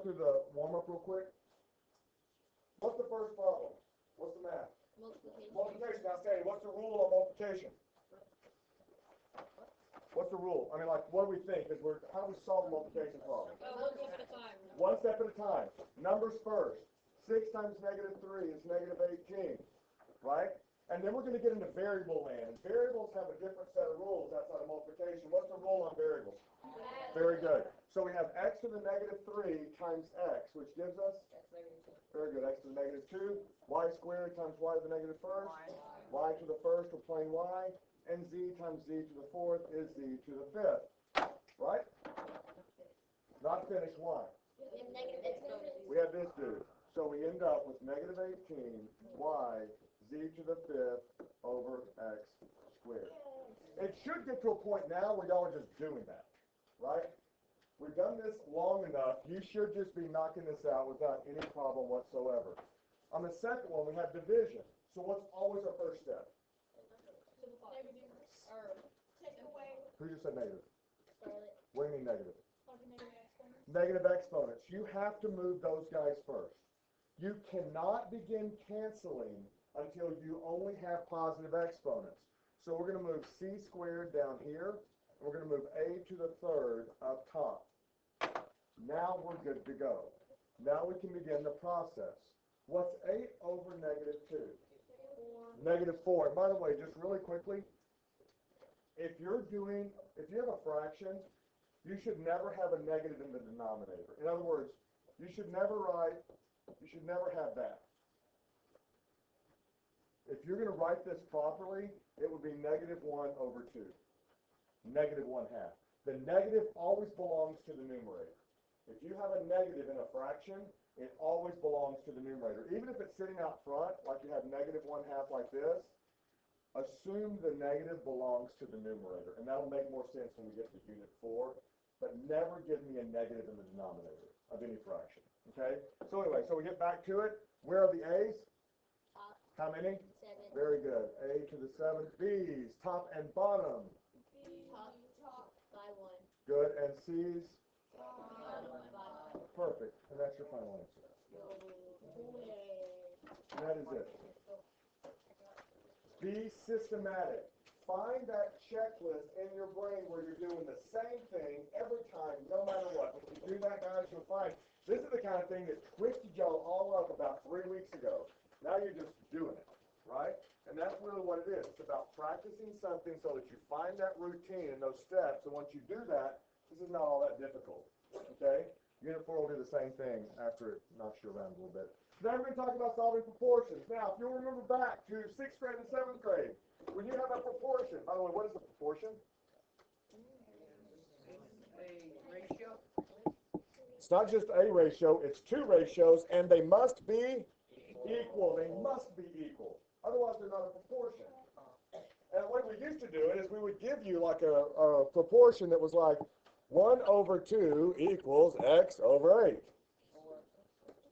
through the warm-up real quick? What's the first problem? What's the math? Multiplication. Multiplication. Now, Sandy, what's the rule on multiplication? What's the rule? I mean, like, what do we think? How do we solve the multiplication problem? One step at a time. One step at a time. Numbers first. 6 times negative 3 is negative 18, right? And then we're going to get into variable land. And variables have a different set of rules outside of multiplication. What's the rule on variables? Very good. So we have x to the negative 3 times x, which gives us? Very good. X to the negative 2. Y squared times y to the negative first. Y to the first, we're playing y. And z times z to the fourth is z to the fifth. Right? Not finished. Why? We have negative exponents. We have this dude. So we end up with negative 18 y z to the fifth over x squared. It should get to a point now where y'all are just doing that, right? We've done this long enough. You should just be knocking this out without any problem whatsoever. On the second one, we have division. So what's always our first step? Take away. Who just said negative? Scarlet. What do you mean negative? Negative exponents. You have to move those guys first. You cannot begin canceling until you only have positive exponents. So we're going to move c squared down here. And we're going to move a to the third up top. Now we're good to go. Now we can begin the process. What's 8 over negative 2? Negative 4. And by the way, just really quickly, if you have a fraction, you should never have a negative in the denominator. In other words, you should never have that. If you're going to write this properly, it would be negative 1 over 2. Negative 1/2. The negative always belongs to the numerator. If you have a negative in a fraction, it always belongs to the numerator. Even if it's sitting out front, like you have negative 1/2 like this, assume the negative belongs to the numerator. And that'll make more sense when we get to unit 4. But never give me a negative in the denominator of any fraction. Okay? So anyway, so we get back to it. Where are the A's? Top. How many? 7. Very good. A to the 7. B's, top and bottom. Top. By 1. Good. And C's? Bottom by 1. Perfect. And that's your final answer. And that is it. Be systematic. Find that checklist in your brain where you're doing the same thing every time, no matter what. If you do that, guys, you'll find this is the kind of thing that twisted y'all all up about 3 weeks ago. Now you're just doing it, right? And that's really what it is. It's about practicing something so that you find that routine and those steps. And once you do that, this is not all that difficult, okay? Unit 4 will do the same thing after it knocks you around a little bit. Now we're going to talk about solving proportions. Now, if you'll remember back to 6th grade and 7th grade, when you have a proportion, by the way, what is a proportion? A ratio. It's not just a ratio, it's 2 ratios, and they must be equal. They must be equal. Otherwise, they're not a proportion. And the way we used to do it is we would give you like a proportion that was like 1 over 2 equals x over 8.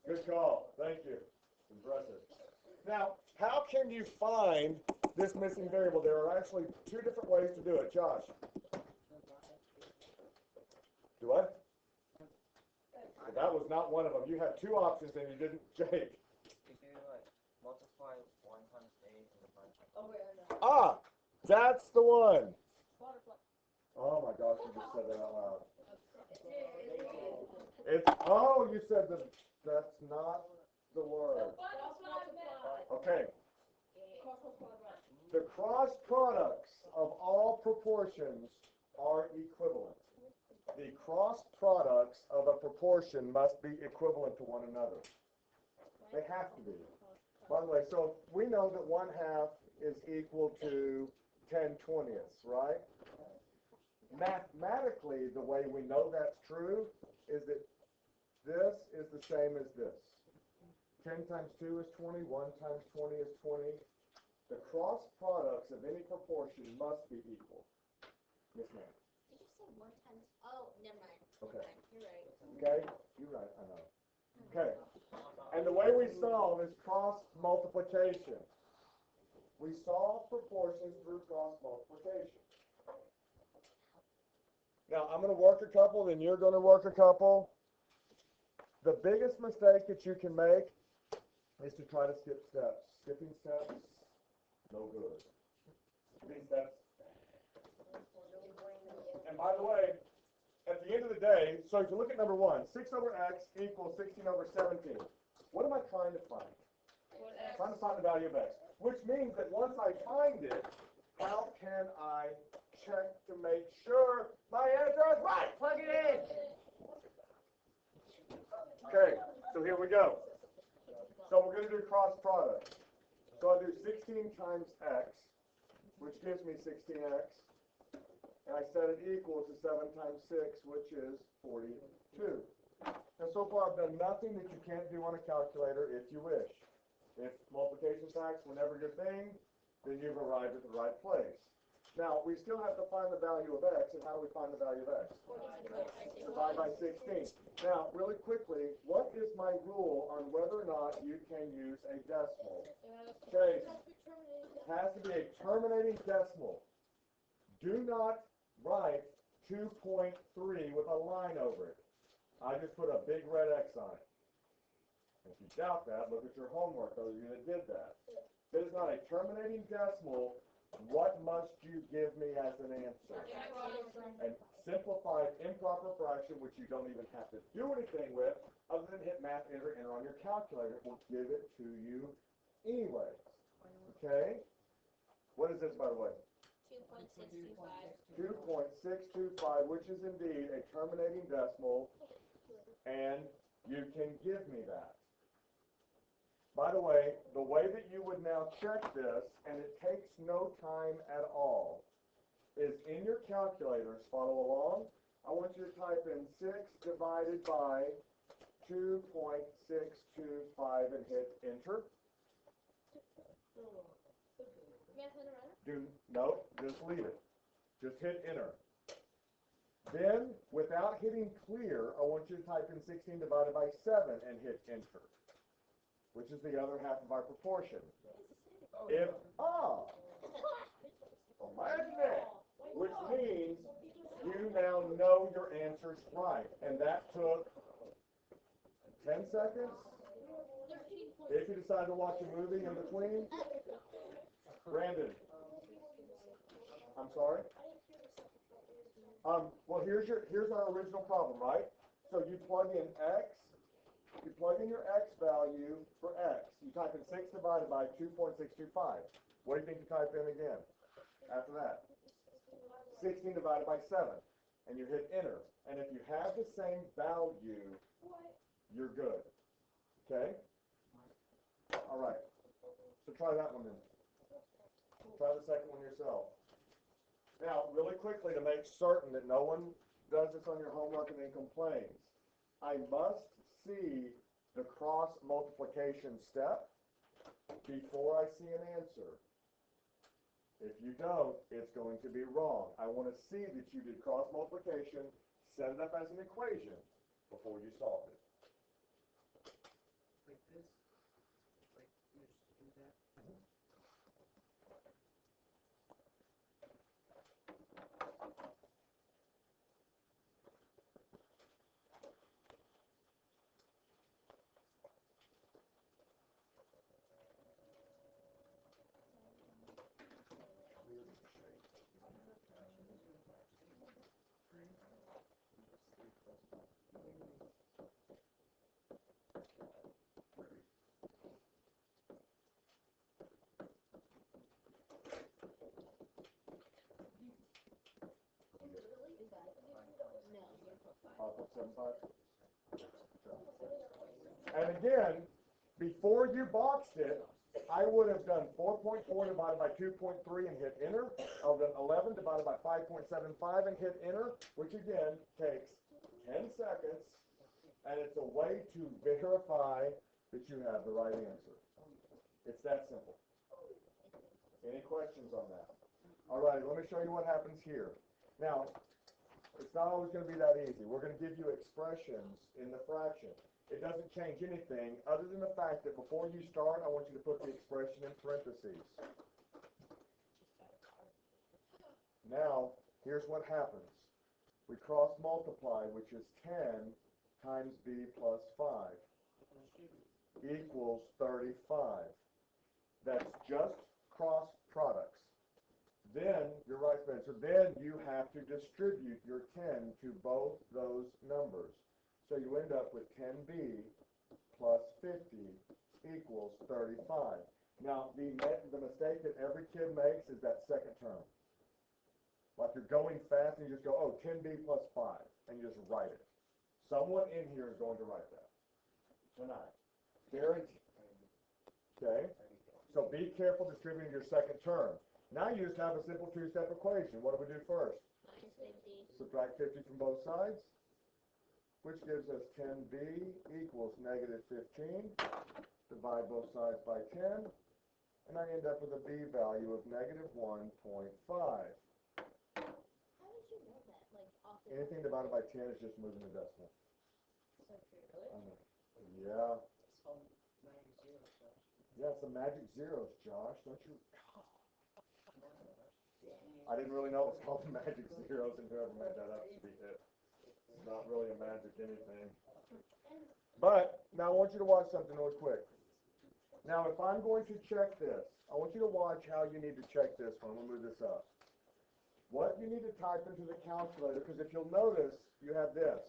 Good call. Thank you. Impressive. Now, how can you find this missing variable? There are actually 2 different ways to do it. Josh. Do what? Well, that was not one of them. You had 2 options and you didn't, Jake. You do like multiply 1 times 8 and divide by 2. Ah, that's the one. Oh my gosh, you just said that out loud. Oh, you said that's not the word. Okay. The cross products of all proportions are equivalent. The cross products of a proportion must be equivalent to one another. They have to be. By the way, so we know that 1/2 is equal to 10/20ths, right? Mathematically, the way we know that's true is that this is the same as this. 10 times 2 is 20, 1 times 20 is 20. The cross products of any proportion must be equal. Yes, ma'am. Did you say 1 times? Oh, never mind. Okay. You're right. Okay? You're right, I know. Okay. And the way we solve is cross multiplication. We solve proportions through cross multiplication. Now, I'm going to work a couple, then you're going to work a couple. The biggest mistake that you can make is to try to skip steps. Skipping steps, no good. Skipping steps. And by the way, at the end of the day, so if you look at number 1, 6 over x equals 16 over 17. What am I trying to find? I'm trying to find the value of x. Which means that once I find it, how can I check to make sure my answer is right? Plug it in. Okay, so here we go. So we're going to do cross product. So I do 16 times x, which gives me 16x. And I set it equal to 7 times 6, which is 42. And so far I've done nothing that you can't do on a calculator if you wish. If multiplication facts were never your thing, then you've arrived at the right place. Now, we still have to find the value of x, and how do we find the value of x? Divide by 16. Now, really quickly, what is my rule on whether or not you can use a decimal? Okay, it has to be a terminating decimal. Do not write 2.3 with a line over it. I just put a big red X on it. If you doubt that, look at your homework, those of you that did that. If it is not a terminating decimal, what must you give me as an answer? A simplified improper fraction, which you don't even have to do anything with, other than hit math, enter on your calculator. It will give it to you anyway. Okay? What is this, by the way? 2.625. 2.625, which is indeed a terminating decimal, and you can give me that. By the way that you would now check this, and it takes no time at all, is in your calculators, follow along. I want you to type in 6 divided by 2.625 and hit enter. No, just leave it. Just hit enter. Then, without hitting clear, I want you to type in 16 divided by 7 and hit enter, which is the other half of our proportion. Imagine that, which means you now know your answer's right, and that took 10 seconds. If you decide to watch a movie in between, Brandon, I'm sorry. Well, here's our original problem, right? So you plug in x. You plug in your x value for x. You type in 6 divided by 2.625. What do you think you type in again after that? 16 divided by 7. And you hit enter. And if you have the same value, you're good. Okay? All right. So try that one then. Try the second one yourself. Now, really quickly, to make certain that no one does this on your homework and then complains, I must see the cross multiplication step before I see an answer. If you don't, it's going to be wrong. I want to see that you did cross multiplication, set it up as an equation before you solve it. Like this? Like you just do that? And again, before you boxed it, I would have done 4.4 divided by 2.3 and hit enter. I would have done 11 divided by 5.75 and hit enter, which again takes 10 seconds, and it's a way to verify that you have the right answer. It's that simple. Any questions on that? All right, let me show you what happens here. Now, it's not always going to be that easy. We're going to give you expressions in the fraction. It doesn't change anything other than the fact that before you start, I want you to put the expression in parentheses. Now, here's what happens. We cross multiply, which is 10 times b plus 5. equals 35. That's just cross products. Then, you're right, Spencer, then you have to distribute your 10 to both those numbers. So you end up with 10b plus 50 equals 35. Now, the mistake that every kid makes is that second term. Like you're going fast and you just go, oh, 10b plus 5, and you just write it. Someone in here is going to write that tonight. Guaranteed. Okay? So be careful distributing your second term. Now you just have a simple two-step equation. What do we do first? Minus 50. Subtract 50 from both sides, which gives us 10b equals negative 15. Divide both sides by 10, and I end up with a b value of negative 1.5. How did you know that? Like, off the Anything divided by 10 is just moving the decimal. So true. Yeah. It's called 90 stuff. Yeah, it's the magic zeros, Josh. Don't you? I didn't really know it was called the magic zeros, and whoever made that up should be hit. It's not really a magic anything. But now I want you to watch something really quick. Now, if I'm going to check this, I want you to watch how you need to check this one. We'll move this up. What you need to type into the calculator, because if you'll notice, you have this.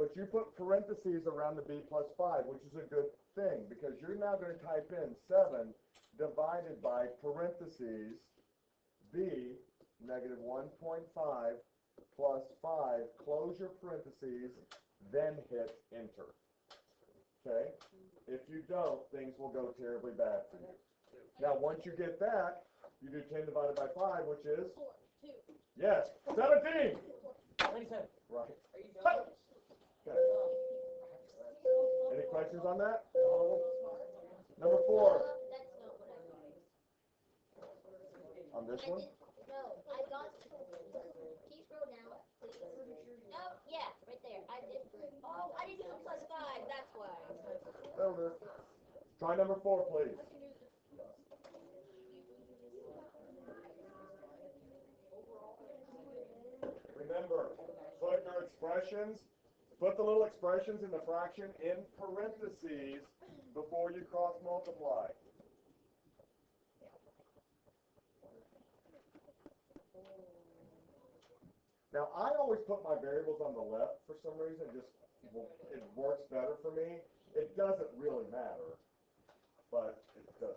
But you put parentheses around the b plus 5, which is a good thing, because you're now going to type in 7 divided by parentheses b, negative 1.5 plus 5, close your parentheses, then hit enter. Okay? If you don't, things will go terribly bad for you. Now, once you get that, you do 10 divided by 5, which is? 4, 2. Yes, 17! 27. Right. Are you done? Okay. Any questions on that? Number 4. That's not what I got. On this one? No, I got. Can you scroll down, please? Oh, yeah, right there. I did. Oh, I didn't do a plus 5. That's why. That'll do. Try number 4, please. Remember, put your expressions, put the little expressions in the fraction in parentheses before you cross multiply. Now, I always put my variables on the left for some reason. It works better for me. It doesn't really matter, but it does.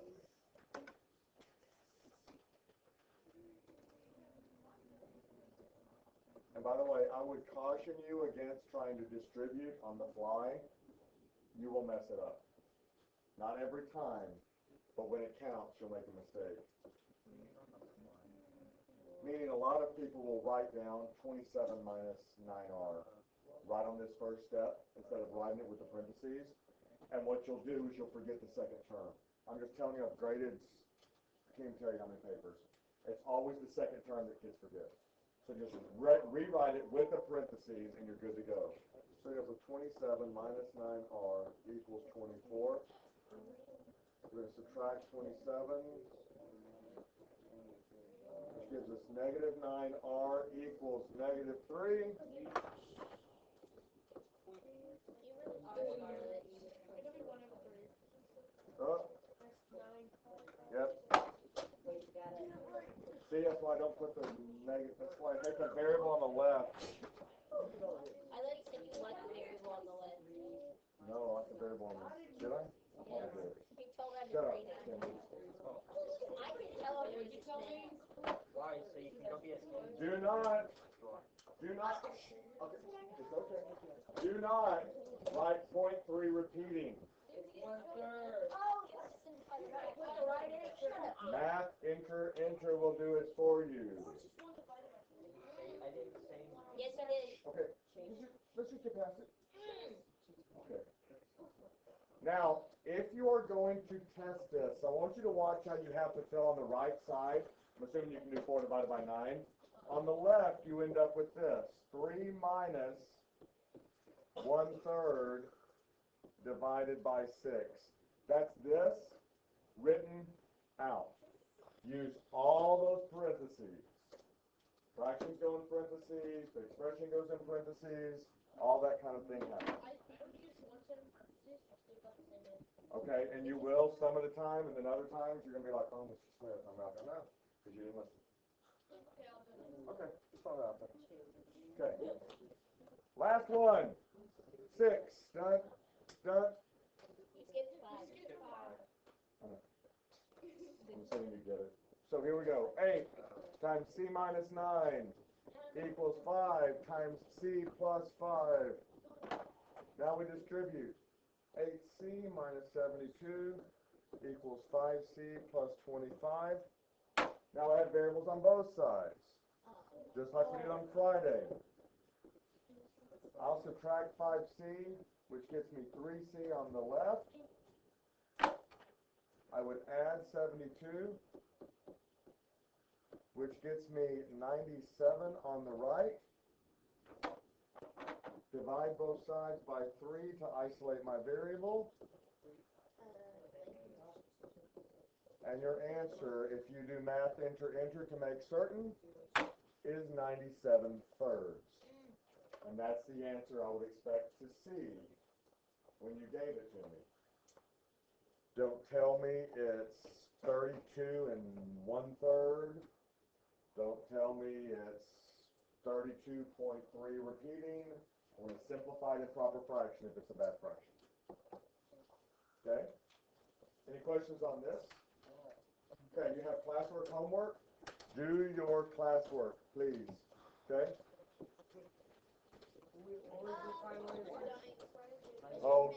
And by the way, I would caution you against trying to distribute on the fly. You will mess it up. Not every time, but when it counts, you'll make a mistake. Meaning a lot of people will write down 27 minus 9r right on this first step instead of writing it with the parentheses. And what you'll do is you'll forget the second term. I'm just telling you, I've graded, I can't even tell you how many papers. It's always the second term that kids forget. So just rewrite it with the parentheses and you're good to go. So you have 27 minus 9r equals 24. We're going to subtract 27. Which gives us negative 9r equals negative 3. Oh. Yep. See, that's why I don't put the negative. That's why I make a variable on the left. I thought you said you liked the variable on the left. No, I like the variable on the left. Did I? Yeah. You told them to Shut up, read it. Cindy. I can tell them what you tell me. Why? So you can go be a student? Do not. Okay, it's okay. Do not write point 3 repeating. Oh, yes. Shut up. Math, enter will do it for you. I didn't say. Yes, I did. Okay, let's just get past it. Okay. Now, if you are going to test this, I want you to watch how you have to fill on the right side. I'm assuming you can do 4 divided by 9. On the left, you end up with this. 3 minus 1/3 divided by 6. That's this written out. Use all those parentheses. Fractions go in parentheses, the expression goes in parentheses, all that kind of thing happens. Okay, and you will some of the time, and then other times you're gonna be like, oh, Mr. Smith, I'm not gonna know, because you didn't listen. Okay, just throw it out there. Okay. Last one. 6. Done. Done. You skipped 5. I'm assuming you get it. So here we go. 8 times C minus 9 equals 5 times C plus 5. Now we distribute. 8C minus 72 equals 5C plus 25. Now I have variables on both sides, just like we did on Friday. I'll subtract 5C, which gets me 3C on the left. I would add 72, which gets me 97 on the right. Divide both sides by 3 to isolate my variable. And your answer, if you do math enter to make certain, is 97 thirds. And that's the answer I would expect to see when you gave it to me. Don't tell me it's 32 1/3. Don't tell me it's 32.3 repeating. I'm going to simplify the proper fraction if it's a bad fraction. Okay? Any questions on this? Okay, you have classwork, homework. Do your classwork, please. Okay? Oh,